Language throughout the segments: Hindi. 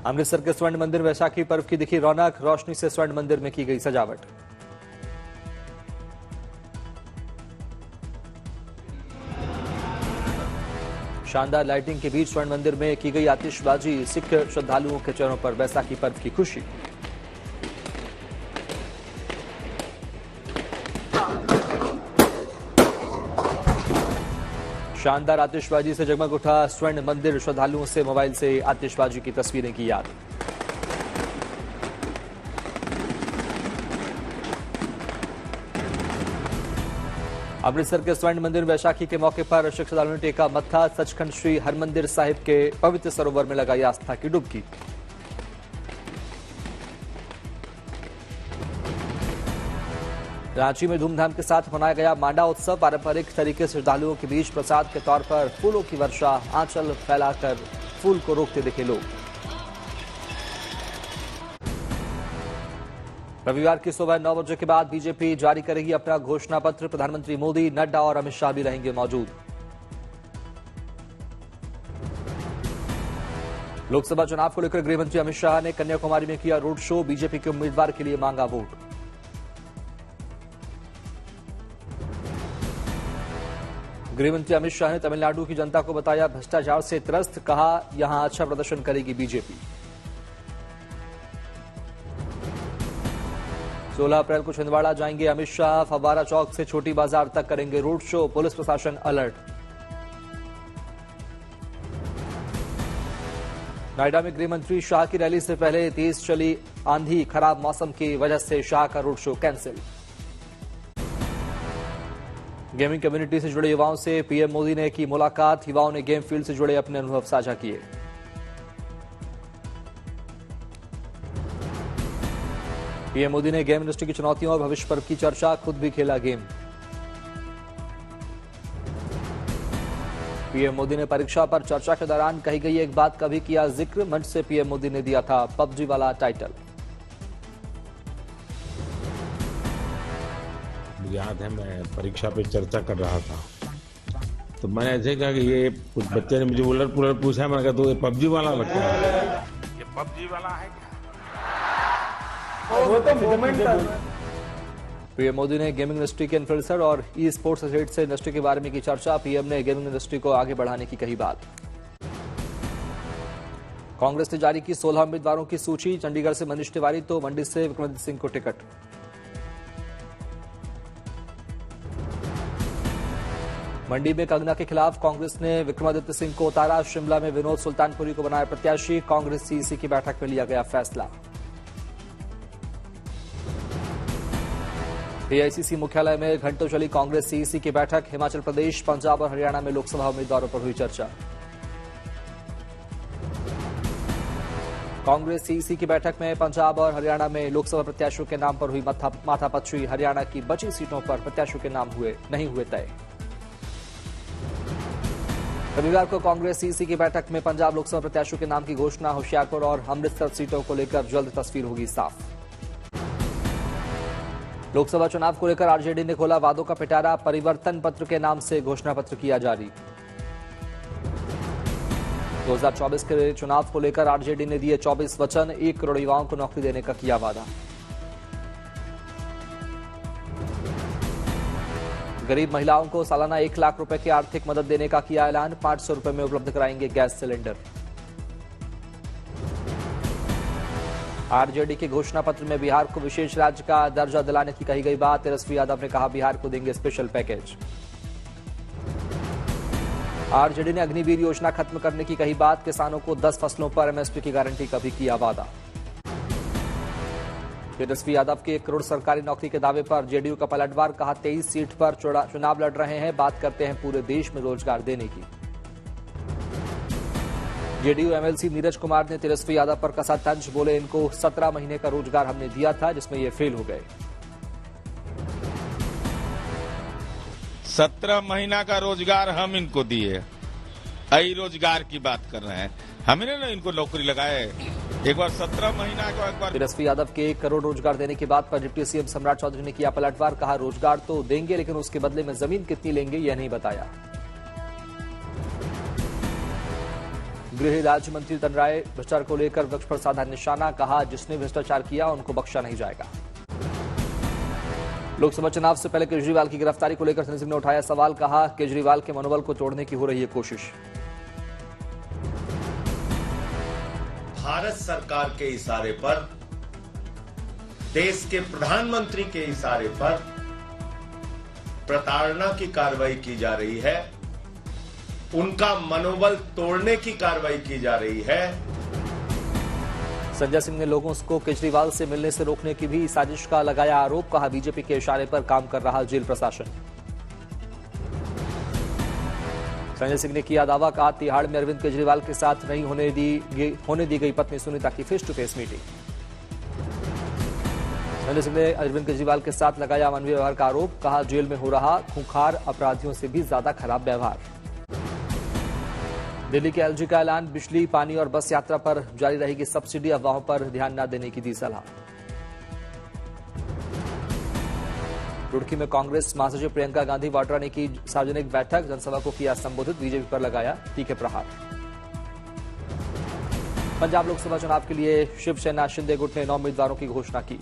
अमृतसर के स्वर्ण मंदिर वैशाखी पर्व की दिखी रौनक, रोशनी से स्वर्ण मंदिर में की गई सजावट। शानदार लाइटिंग के बीच स्वर्ण मंदिर में की गई आतिशबाजी, सिख श्रद्धालुओं के चेहरों पर वैसाखी पर्व की खुशी। शानदार आतिशबाजी से जगमग उठा स्वर्ण मंदिर, श्रद्धालुओं से मोबाइल से आतिशबाजी की तस्वीरें की याद। अमृतसर के स्वर्ण मंदिर वैशाखी के मौके पर सिख श्रद्धालुओं ने टेका मत्था, सचखंड श्री हरमंदिर साहिब के पवित्र सरोवर में लगाई आस्था की डुबकी। रांची में धूमधाम के साथ मनाया गया मांडा उत्सव, पारंपरिक तरीके से श्रद्धालुओं के बीच प्रसाद के तौर पर फूलों की वर्षा, आंचल फैलाकर फूल को रोकते दिखे लोग। रविवार की सुबह 9 बजे के बाद बीजेपी जारी करेगी अपना घोषणा पत्र, प्रधानमंत्री मोदी, नड्डा और अमित शाह भी रहेंगे मौजूद। लोकसभा चुनाव को लेकर गृहमंत्री अमित शाह ने कन्याकुमारी में किया रोड शो, बीजेपी के उम्मीदवार के लिए मांगा वोट। गृहमंत्री अमित शाह ने तमिलनाडु की जनता को बताया भ्रष्टाचार से त्रस्त, कहा यहां अच्छा प्रदर्शन करेगी बीजेपी। 16 अप्रैल को छिंदवाड़ा जाएंगे अमित शाह, फव्वारा चौक से छोटी बाजार तक करेंगे रोड शो, पुलिस प्रशासन अलर्ट। नोएडा में गृहमंत्री शाह की रैली से पहले तेज चली आंधी, खराब मौसम की वजह से शाह का road show cancel. Gaming community से जुड़े युवाओं से पीएम मोदी ने की मुलाकात, युवाओं ने गेम फील्ड से जुड़े अपने अनुभव साझा किए। पीएम मोदी ने गेम इंडस्ट्री की चुनौतियों और भविष्य पर की चर्चा, खुद भी खेला गेम। पीएम मोदी ने परीक्षा पर चर्चा के दौरान कही गई एक बात का भी किया जिक्र, मंच से पीएम मोदी ने दिया था पबजी वाला टाइटल। याद है मैं परीक्षा पे चर्चा कर रहा था तो मैंने ऐसे कहा कि ये कुछ बच्चे ने मुझे उलट पुलट पूछा, मैंने कहा तो ये पबजी वाला लगता है, ये पबजी वाला है क्या? वो तो मोमेंट था। पीएम मोदी ने गेमिंग इंडस्ट्री के इन्फ्लुएंसर और ई स्पोर्ट्स एथलीट से इंडस्ट्री के बारे में की चर्चा, पीएम ने गेमिंग इंडस्ट्री को आगे बढ़ाने की कही बात। कांग्रेस ने जारी की 16 उम्मीदवारों की सूची, चंडीगढ़ से मनीष तिवारी तो मंडी से विक्रमादित्य सिंह को टिकट। मंडी में कंगना के खिलाफ कांग्रेस ने विक्रमादित्य सिंह को उतारा, शिमला में विनोद सुल्तानपुरी को बनाया प्रत्याशी, कांग्रेस सीईसी की बैठक में लिया गया फैसला। एआईसीसी मुख्यालय में घंटों चली कांग्रेस सीईसी की बैठक, हिमाचल प्रदेश, पंजाब और हरियाणा में लोकसभा उम्मीदवारों पर हुई चर्चा। कांग्रेस सीईसी की बैठक में पंजाब और हरियाणा में लोकसभा प्रत्याशियों के नाम पर हुई माथापच्ची, हरियाणा की बची सीटों पर प्रत्याशियों के नाम नहीं हुए तय। रविवार को कांग्रेस सीईसी की बैठक में पंजाब लोकसभा प्रत्याशियों के नाम की घोषणा, होशियारपुर और अमृतसर सीटों को लेकर जल्द तस्वीर होगी साफ। लोकसभा चुनाव को लेकर आरजेडी ने खोला वादों का पिटारा, परिवर्तन पत्र के नाम से घोषणा पत्र किया जारी। 2024 के चुनाव को लेकर आरजेडी ने दिए 24 वचन, 1 करोड़ युवाओं को नौकरी देने का किया वादा। गरीब महिलाओं को सालाना 1 लाख रुपए की आर्थिक मदद देने का किया ऐलान, 500 रुपए में उपलब्ध कराएंगे गैस सिलेंडर। आरजेडी के घोषणा पत्र में बिहार को विशेष राज्य का दर्जा दिलाने की कही गई बात, तेजस्वी यादव ने कहा बिहार को देंगे स्पेशल पैकेज। आरजेडी ने अग्निवीर योजना खत्म करने की कही बात, किसानों को 10 फसलों पर एमएसपी की गारंटी का भी किया वादा। तेजस्वी यादव के 1 करोड़ सरकारी नौकरी के दावे पर जेडीयू का पलटवार, कहा 23 सीट पर चुनाव लड़ रहे हैं, बात करते हैं पूरे देश में रोजगार देने की। जेडीयू एमएलसी नीरज कुमार ने तेजस्वी यादव पर कसा तंज, बोले इनको 17 महीने का रोजगार हमने दिया था जिसमें ये फेल हो गए। 17 महीना का रोजगार हम इनको दिए, अई रोजगार की बात कर रहे हैं, हमने ना इनको नौकरी लगाए। एक बार 17 महीना का एक बार। तेजस्वी यादव के 1 करोड़ रोजगार देने की बात पर डिप्टी सीएम सम्राट चौधरी ने किया पलटवार, कहा रोजगार तो देंगे लेकिन उसके बदले में जमीन कितनी लेंगे यह नहीं बताया। गृह राज्य मंत्री तनराय भ्रष्टाचार को लेकर विपक्ष पर साधा निशाना, कहा जिसने भ्रष्टाचार किया उनको बख्शा नहीं जाएगा। लोकसभा चुनाव से पहले केजरीवाल की गिरफ्तारी को लेकर संजय सिंह ने उठाया सवाल, कहा केजरीवाल के मनोबल को तोड़ने की हो रही है कोशिश। भारत सरकार के इशारे पर, देश के प्रधानमंत्री के इशारे पर प्रताड़ना की कार्रवाई की जा रही है, उनका मनोबल तोड़ने की कार्रवाई की जा रही है। संजय सिंह ने लोगों को केजरीवाल से मिलने से रोकने की भी साजिश का लगाया आरोप, कहा बीजेपी के इशारे पर काम कर रहा जेल प्रशासन। संजय सिंह ने किया दावा, कहा तिहाड़ में अरविंद केजरीवाल के साथ नहीं होने दी गई पत्नी सुनीता की face to face meeting. Sanjay Singh ने अरविंद केजरीवाल के साथ लगाया अमानवीय व्यवहार का आरोप, कहा जेल में हो रहा खूंखार अपराधियों से भी ज्यादा खराब व्यवहार। दिल्ली के एलजी का ऐलान, बिजली, पानी और बस यात्रा पर जारी रहेगी सब्सिडी, अफवाहों पर ध्यान न देने की दी सलाह। रुड़की में कांग्रेस महासचिव प्रियंका गांधी वाड्रा ने की सार्वजनिक बैठक, जनसभा को किया संबोधित, बीजेपी पर लगाया तीखे प्रहार। पंजाब लोकसभा चुनाव के लिए शिवसेना शिंदे गुट ने 9 उम्मीदवारों की घोषणा की।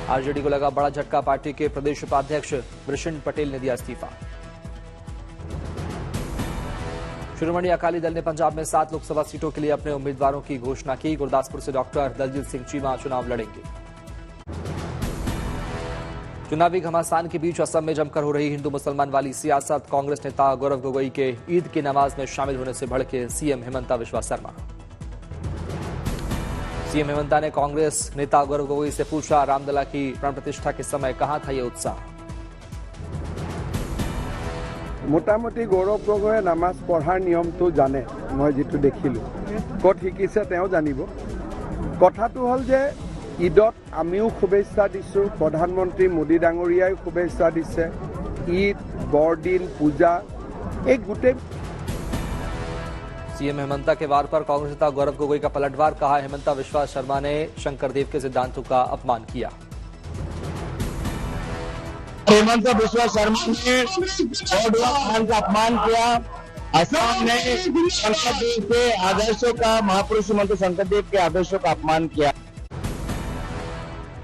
आरजेडी को लगा बड़ा झटका, पार्टी के प्रदेश उपाध्यक्ष वृषण पटेल ने दिया इस्तीफा। शिरोमणि अकाली दल ने पंजाब में 7 लोकसभा सीटों के लिए अपने उम्मीदवारों की घोषणा की। गुरदासपुर से डॉक्टर दलजीत सिंह चीमा चुनाव लड़ेंगे। चुनावी घमासान के बीच असम में जमकर हो रही हिंदू मुसलमान वाली सियासत, कांग्रेस नेता गौरव गोगोई के ईद की नमाज में शामिल होने से भड़के सीएम हेमंता बिस्वा शर्मा। सीएम हेमंता ने कांग्रेस नेता गौरव गोगोई से पूछा, रामलला की प्राण प्रतिष्ठा के समय कहां था यह उत्साह। मोटामुटी गौरव गगৈয়ে नामाज पढ़ार नियम तो जाने, मैं जी देखिलु कत शिकिसे तेও जानिब। कथाটো हल जे ईदत आमिও शुभेच्छा दिছো, प्रधानमंत्री मोदी डांगरियाय शुभेच्छा दिছে। ईद, बरदिन, पूजा एक गोटे। सीएम हेमंता के वार पर कांग्रेस नेता गौरव गोगोई का पलटवार, कहा हेमंता बिस्वा शर्मा ने शंकरदेव के सिद्धांतों का अपमान किया। हेमंता बिस्वा शर्मा ने खान का अपमान किया। असम ने शंकरदेव के आदर्शों का, महापुरुष मंत्र शंकरदेव के आदर्शों का अपमान किया।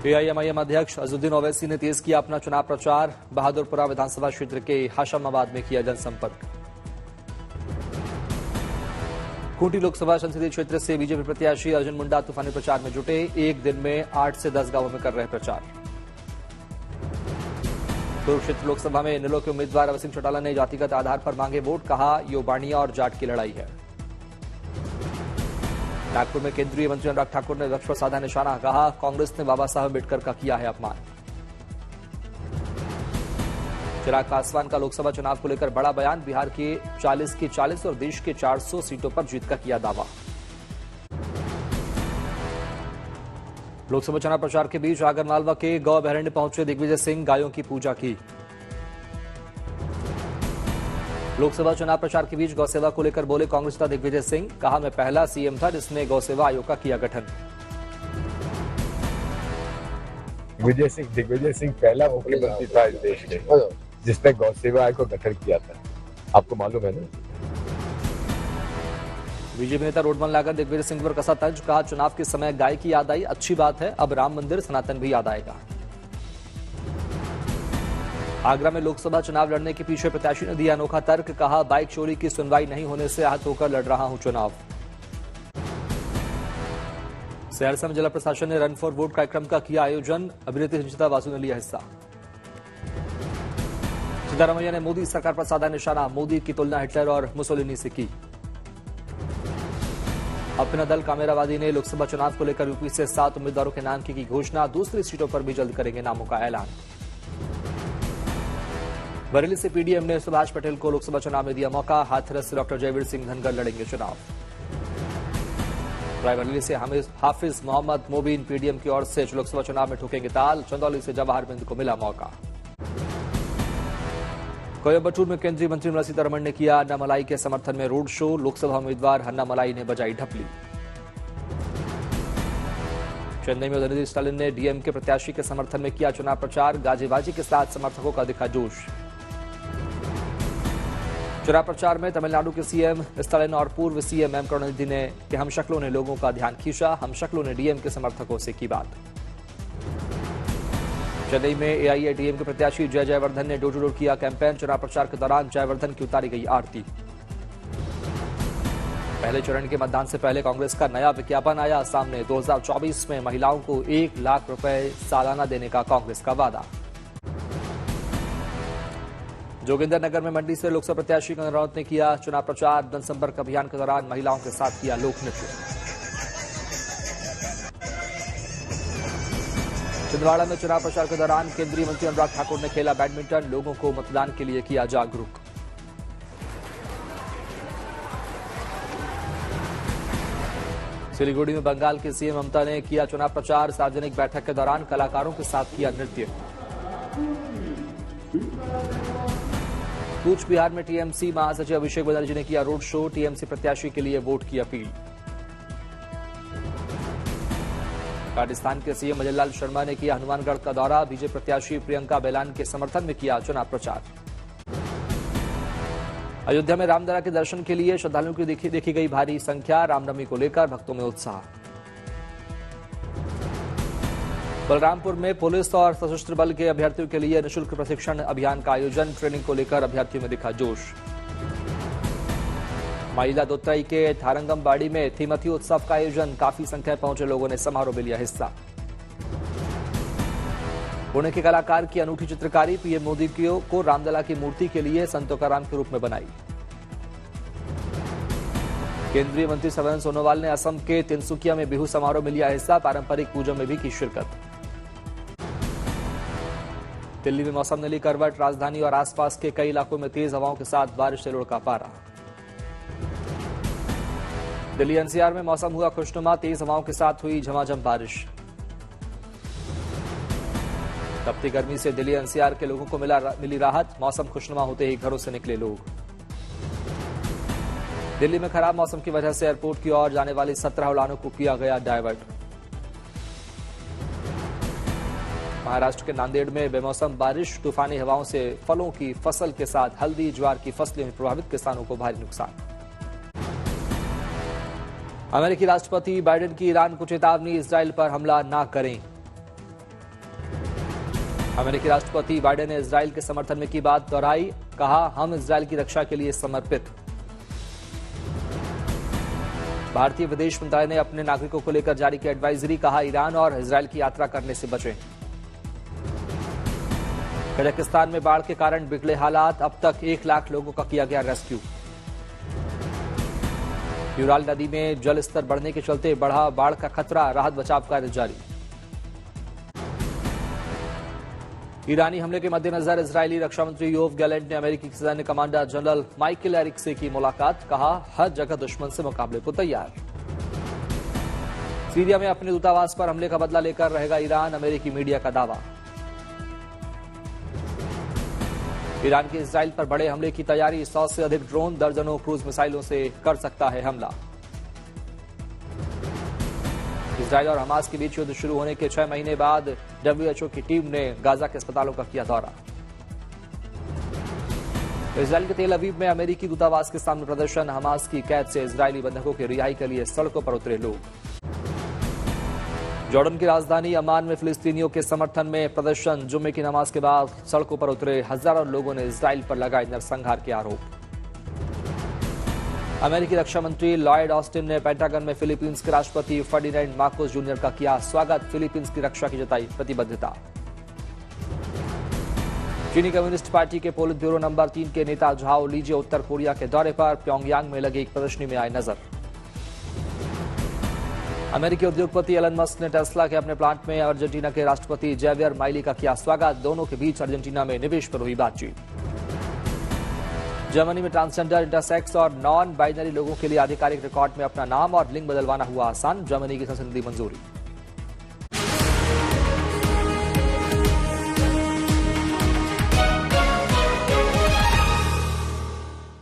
एआईएमआईएम अध्यक्ष अजुद्दीन ओवैसी ने तेज किया अपना चुनाव प्रचार, बहादुरपुरा विधानसभा क्षेत्र के हाशमाबाद में किया जनसंपर्क। खूंटी लोकसभा संसदीय क्षेत्र से बीजेपी प्रत्याशी अर्जुन मुंडा तूफानी प्रचार में जुटे, एक दिन में 8 से 10 गांवों में कर रहे प्रचार। कुरुक्षेत्र लोकसभा में इनेलो के उम्मीदवार अवसिंह चौटाला ने जातिगत आधार पर मांगे वोट, कहा ये बाणिया और जाट की लड़ाई है। नागपुर में केंद्रीय मंत्री अनुराग ठाकुर ने विपक्ष पर साधा निशाना, कहा कांग्रेस ने बाबा साहब अम्बेडकर का किया है अपमान। चिराग पासवान का लोकसभा चुनाव को लेकर बड़ा बयान, बिहार की 40 की 40 और देश के 400 सीटों पर जीत का किया दावा। लोकसभा चुनाव प्रचार के बीच आगरमालवा के गौ अभयारण्य पहुंचे दिग्विजय सिंह, गायों की पूजा की। लोकसभा चुनाव प्रचार के बीच गौसेवा को लेकर बोले कांग्रेस नेता दिग्विजय सिंह, कहा मैं पहला सीएम था जिसने गौसेवा आयोग का किया गठन। दिग्विजय सिंह पहला मुख्यमंत्री था इस देश के जिसने गौसेवा आयोग का गठन किया था, आपको मालूम है ना। बीजेपी नेता रोडमल लागर दिग्विजय सिंह पर कसा तंज, कहा चुनाव के समय गाय की याद आई, अच्छी बात है, अब राम मंदिर सनातन भी याद आएगा। आगरा में लोकसभा चुनाव लड़ने के पीछे प्रत्याशी ने दिया अनोखा तर्क, कहा बाइक चोरी की सुनवाई नहीं होने से आहत होकर लड़ रहा हूं चुनाव। सहरसा में जिला प्रशासन ने रन फॉर वोट कार्यक्रम का किया आयोजन, अभिनेत्री संचिता वासु ने लिया हिस्सा। सिद्धारमैया ने मोदी सरकार पर साधा निशाना, मोदी की तुलना हिटलर और मुसोलिनी से की। अपना दल कामेरावादी ने लोकसभा चुनाव को लेकर यूपी से 7 उम्मीदवारों के नाम की घोषणा, दूसरी सीटों पर भी जल्द करेंगे नामों का ऐलान। बरेली से पीडीएम ने सुभाष पटेल को लोकसभा चुनाव में दिया मौका, हाथरस से डॉक्टर जयवीर सिंह धनगर लड़ेंगे चुनाव। रायबरेली से हाफिज मोहम्मद मोबिन पीडीएम की ओर से लोकसभा चुनाव में ठोकेंगे ताल, चंदौली से जवाहर बिंद को मिला मौका। कोयम्बटूर में केंद्रीय मंत्री निर्मला सीतारमण ने किया अन्ना मलाई के समर्थन में रोड शो, लोकसभा उम्मीदवार अन्ना मलाई ने बजाई ढपली। चेन्नई में उदयनिधि स्टालिन ने डीएम के प्रत्याशी के समर्थन में किया चुनाव प्रचार, गाजीबाजी के साथ समर्थकों का दिखा जोश। चुनाव प्रचार में तमिलनाडु के सीएम स्टालिन और पूर्व सीएम एम करुणानिधि ने कि हम शक्लों ने लोगों का ध्यान खींचा, हम शक्लों ने डीएम के समर्थकों से की बात। चेन्नई में एआईएडीएम के प्रत्याशी जय जयवर्धन ने डोर टू डोर किया कैंपेन। चुनाव प्रचार के दौरान जयवर्धन की उतारी गई आरती। पहले चरण के मतदान से पहले कांग्रेस का नया विज्ञापन आया सामने। 2024 में महिलाओं को 1 लाख रुपए सालाना देने का कांग्रेस का वादा। जोगिंदरनगर में मंडी से लोकसभा प्रत्याशी कंगना रनौत ने किया चुनाव प्रचार। जनसंपर्क अभियान के दौरान महिलाओं के साथ किया लोक नृत्य। छिंदवाड़ा में चुनाव प्रचार के दौरान केंद्रीय मंत्री अनुराग ठाकुर ने खेला बैडमिंटन। लोगों को मतदान के लिए किया जागरूक। सिलीगुड़ी में बंगाल के सीएम ममता ने किया चुनाव प्रचार। सार्वजनिक बैठक के दौरान कलाकारों के साथ किया नृत्य। कूच बिहार में टीएमसी महासचिव अभिषेक बनर्जी ने किया रोड शो। टीएमसी प्रत्याशी के लिए वोट की अपील। राजस्थान के सीएम अजयलाल शर्मा ने किया हनुमानगढ़ का दौरा। बीजेपी प्रत्याशी प्रियंका बेलान के समर्थन में किया चुनाव प्रचार। अयोध्या में रामलला के दर्शन के लिए श्रद्धालुओं की देखी गई भारी संख्या। रामनवमी को लेकर भक्तों में उत्साह। बलरामपुर में पुलिस और सशस्त्र बल के अभ्यर्थियों के लिए निःशुल्क प्रशिक्षण अभियान का आयोजन। ट्रेनिंग को लेकर अभ्यर्थियों में दिखा जोश। माइलादुतुराई के थारंगमबाड़ी में थीमथी उत्सव का आयोजन। काफी संख्या में पहुंचे लोगों ने समारोह में लिया हिस्सा। पुणे के कलाकार की अनूठी चित्रकारी। पीएम मोदी को रामलला की मूर्ति के लिए संत तुकाराम के रूप में बनाई। केंद्रीय मंत्री सर्बानंद सोनोवाल ने असम के तिनसुकिया में बिहू समारोह में लिया हिस्सा। पारंपरिक पूजा में भी की शिरकत। दिल्ली में मौसम ने ली करवट। राजधानी और आसपास के कई इलाकों में तेज हवाओं के साथ बारिश से लुढ़का पारा। दिल्ली एनसीआर में मौसम हुआ खुशनुमा। तेज हवाओं के साथ हुई झमाझम बारिश। तपती गर्मी से दिल्ली एनसीआर के लोगों को मिली राहत। मौसम खुशनुमा होते ही घरों से निकले लोग। दिल्ली में खराब मौसम की वजह से एयरपोर्ट की ओर जाने वाली 17 उड़ानों को किया गया डायवर्ट। महाराष्ट्र के नांदेड़ में बेमौसम बारिश। तूफानी हवाओं से फलों की फसल के साथ हल्दी ज्वार की फसलें में प्रभावित। किसानों को भारी नुकसान। अमेरिकी राष्ट्रपति बाइडेन की ईरान को चेतावनी। इजराइल पर हमला न करें। अमेरिकी राष्ट्रपति बाइडेन ने इजराइल के समर्थन में की बात दोहराई। कहा हम इजराइल की रक्षा के लिए समर्पित। भारतीय विदेश मंत्रालय ने अपने नागरिकों को लेकर जारी की एडवाइजरी। कहा ईरान और इजराइल की यात्रा करने से बचें। कजाकिस्तान में बाढ़ के कारण बिगड़े हालात। अब तक 1 लाख लोगों का किया गया रेस्क्यू। यूराल नदी में जल स्तर बढ़ने के चलते बढ़ा बाढ़ का खतरा। राहत बचाव कार्य जारी। ईरानी हमले के मद्देनजर इजरायली रक्षा मंत्री योव गैलेंट ने अमेरिकी सैन्य कमांडर जनरल माइकल एरिक से की मुलाकात। कहा हर जगह दुश्मन से मुकाबले को तैयार। सीरिया में अपने दूतावास पर हमले का बदला लेकर रहेगा ईरान। अमेरिकी मीडिया का दावा। ईरान की इजराइल पर बड़े हमले की तैयारी। 100 से अधिक ड्रोन, दर्जनों क्रूज मिसाइलों से कर सकता है हमला। इजराइल और हमास के बीच युद्ध शुरू होने के 6 महीने बाद WHO की टीम ने गाजा के अस्पतालों का किया दौरा। इजराइल के तेल अवीव में अमेरिकी दूतावास के सामने प्रदर्शन। हमास की कैद से इजरायली बंधकों की रिहाई के लिए सड़कों पर उतरे लोग। जॉर्डन की राजधानी अमान में फिलिस्तीनियों के समर्थन में प्रदर्शन। जुम्मे की नमाज के बाद सड़कों पर उतरे हजारों लोगों ने इजराइल पर लगाए नरसंहार के आरोप। अमेरिकी रक्षा मंत्री लॉयड ऑस्टिन ने पेंटागन में फिलीपींस के राष्ट्रपति फर्डिनेंड मार्कोस जूनियर का किया स्वागत। फिलीपींस की रक्षा की जताई प्रतिबद्धता। चीनी कम्युनिस्ट पार्टी के पोलित ब्यूरो नंबर 3 के नेता झाओ लीजे उत्तर कोरिया के दौरे पर। प्योंगयांग में लगी एक प्रदर्शनी में आए नजर। अमेरिकी उद्योगपति एलन मस्क ने टेस्ला के अपने प्लांट में अर्जेंटीना के राष्ट्रपति जेवियर माइली का किया स्वागत। दोनों के बीच अर्जेंटीना में निवेश पर हुई बातचीत। जर्मनी में ट्रांसजेंडर, इंटरसेक्स और नॉन बाइनरी लोगों के लिए आधिकारिक रिकॉर्ड में अपना नाम और लिंग बदलवाना हुआ आसान। जर्मनी की संसद ने दी मंजूरी।